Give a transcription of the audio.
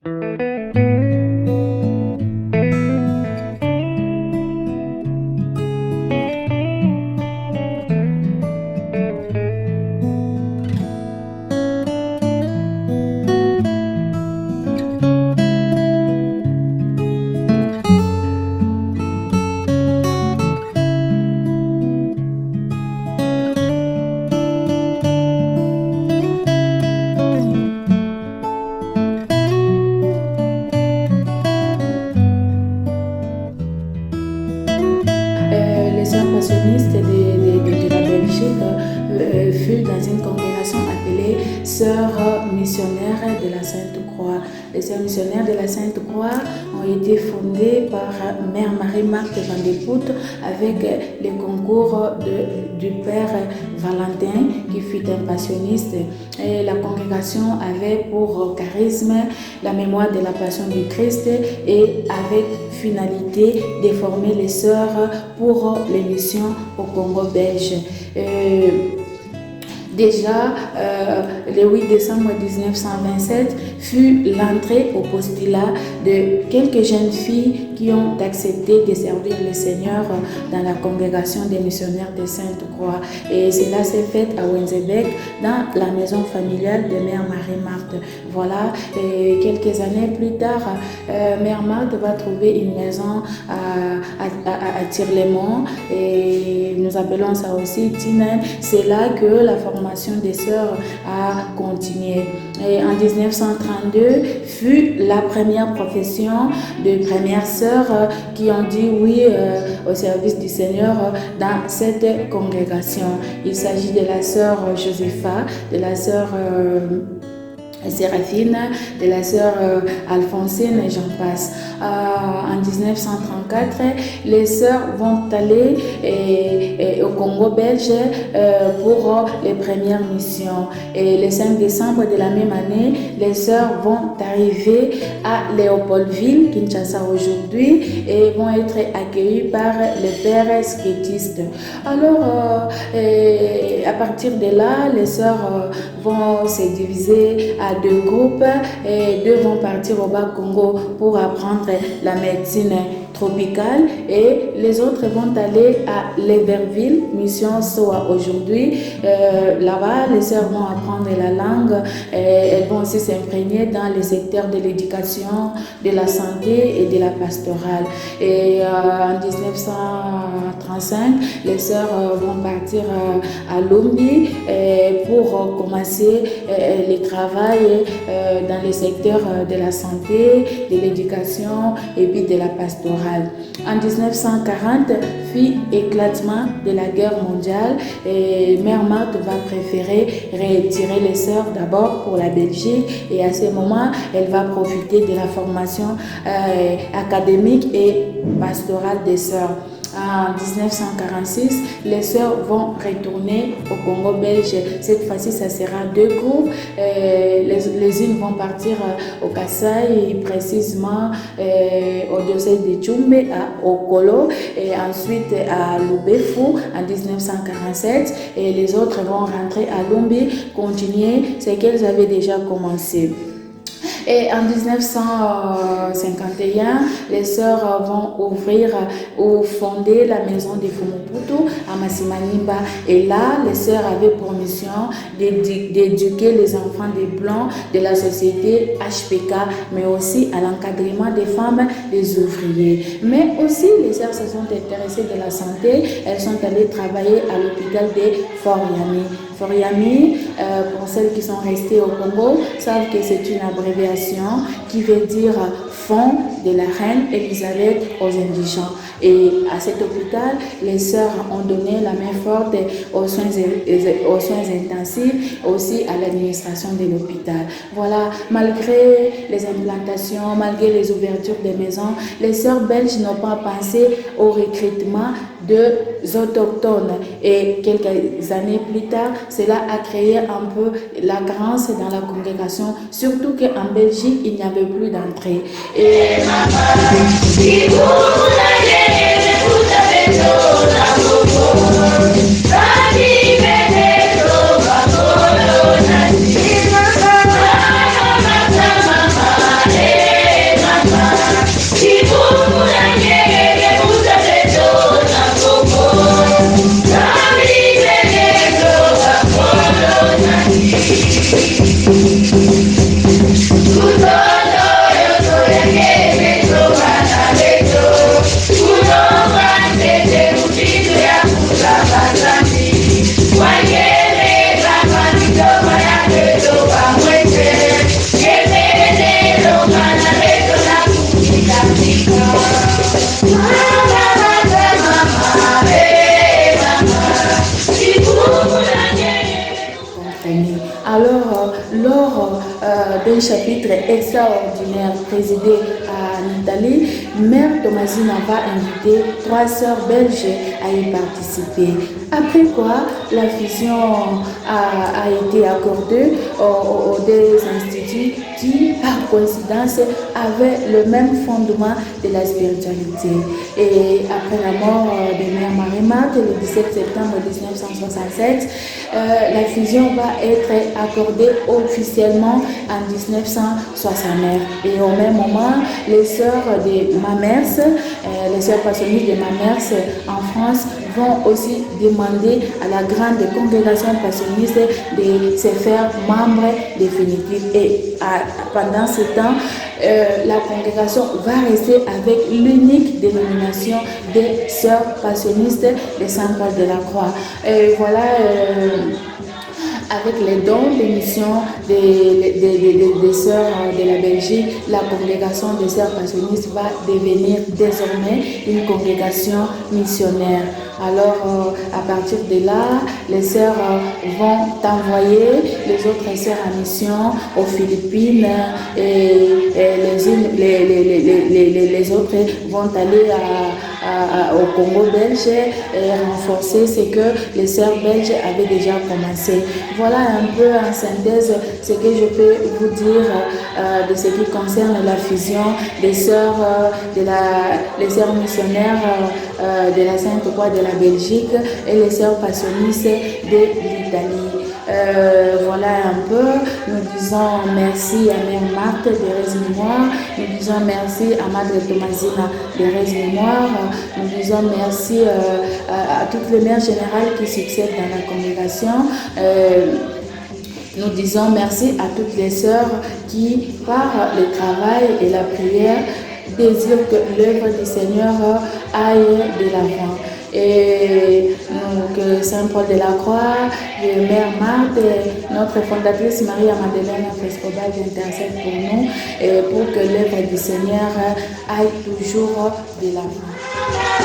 Les sœurs passionnistes de la Belgique furent dans une congrégation appelée Sœurs missionnaires de la Sainte Croix. Les Sœurs missionnaires de la Sainte Croix ont été fondées par Mère Marie-Marthe Van de Putte avec le concours du Père Valentin qui fut un passionniste. Et la congrégation avait pour charisme la mémoire de la Passion du Christ et avec finalité de former les sœurs pour les missions au Congo belge. Déjà, le 8 décembre 1927 fut l'entrée au postulat de quelques jeunes filles qui ont accepté de servir le Seigneur dans la congrégation des missionnaires de Sainte-Croix. Et cela s'est fait à Wenzebeek, dans la maison familiale de Mère Marie-Marthe. Voilà, et quelques années plus tard, Mère Marthe va trouver une maison à Tirlemont, et nous appelons ça aussi Tinen. C'est là que la formation des sœurs a continué. Et en 1932 fut la première profession de premières sœurs qui ont dit oui au service du Seigneur dans cette congrégation. Il s'agit de la sœur Josepha, de la sœur Séraphine, de la sœur Alphonsine et j'en passe. En 1934, les sœurs vont aller au Congo belge pour les premières missions. Et le 5 décembre de la même année, les sœurs vont arriver à Léopoldville, Kinshasa aujourd'hui, et vont être accueillies par les pères sketistes. Alors, à partir de là, les sœurs vont se diviser à deux groupes et deux vont partir au Bas-Congo pour apprendre la médecine tropicale et les autres vont aller à Libreville, mission SOA aujourd'hui. Là-bas, les sœurs vont apprendre la langue et elles vont aussi s'imprégner dans les secteurs de l'éducation, de la santé et de la pastorale. Et en 1935, les sœurs vont partir à Lumbi pour commencer le travail dans les secteurs de la santé, de l'éducation et puis de la pastorale. En 1940, fut éclatement de la guerre mondiale et Mère Marthe va préférer retirer les sœurs d'abord pour la Belgique et à ce moment, elle va profiter de la formation académique et pastorale des sœurs. En 1946, les sœurs vont retourner au Congo belge. Cette fois-ci, ça sera deux groupes. Les unes vont partir au Kasaï, précisément au diocèse de Tchumbe, à Okolo, et ensuite à Lubefu en 1947. Et les autres vont rentrer à Lumbi, continuer ce qu'elles avaient déjà commencé. Et en 1951, les sœurs vont ouvrir ou fonder la maison de Fumuputu à Masimanimba. Et là, les sœurs avaient pour mission d'éduquer les enfants des blancs de la société HPK, mais aussi à l'encadrement des femmes, des ouvriers. Mais aussi, les sœurs se sont intéressées de la santé. Elles sont allées travailler à l'hôpital de Fort-Yami. Fort-Yami, pour celles qui sont restées au Congo, savent que c'est une abréviation qui veut dire Fonds de la Reine Elisabeth aux indigents. Et à cet hôpital, les sœurs ont donné la main forte aux soins intensifs, aussi à l'administration de l'hôpital. Voilà, malgré les implantations, malgré les ouvertures des maisons, les sœurs belges n'ont pas pensé au recrutement de autochtones. Et quelques années plus tard, cela a créé un peu la grâce dans la congrégation, surtout qu'en Belgique, il n'y avait plus d'entrée. Et Alors, lors d'un chapitre extraordinaire présidé en Italie, Mère Thomasina va inviter 3 sœurs belges à y participer. Après quoi, la fusion a été accordée aux 2 instituts qui, par coïncidence, avaient le même fondement de la spiritualité. Et après la mort de Mère Marie-Marthe, le 17 septembre 1967, la fusion va être accordée officiellement en 1969. Et au même moment, les sœurs de Mamers, les sœurs passionnistes de Mamers en France, vont aussi demander à la grande congrégation passionniste de se faire membre définitif. Et pendant ce temps, la congrégation va rester avec l'unique dénomination des sœurs passionnistes de Saint-Paul de la Croix. Et voilà. Avec les dons des missions des sœurs de la Belgique, la congrégation des sœurs passionnistes va devenir désormais une congrégation missionnaire. Alors, à partir de là, les sœurs vont envoyer les autres sœurs en mission aux Philippines et les autres vont aller au Congo belge et renforcer ce que les sœurs belges avaient déjà commencé. Voilà un peu en synthèse ce que je peux vous dire de ce qui concerne la fusion des sœurs, les sœurs missionnaires de la Sainte-Croix de la Belgique et les sœurs passionnistes de l'Italie. Voilà un peu. Nous disons merci à Mère Marthe de Rez Mémoire. Nous disons merci à Madre Thomasina de Rez Mémoire. Nous disons merci à toutes les mères générales qui succèdent dans la congrégation. Nous disons merci à toutes les sœurs qui, par le travail et la prière, désirent que l'œuvre du Seigneur aille de l'avant. Et que Saint Paul de la Croix, Mère Marthe, notre fondatrice Maria-Madeleine Frescobaldi intercède pour nous et pour que l'œuvre du Seigneur aille toujours de l'avant.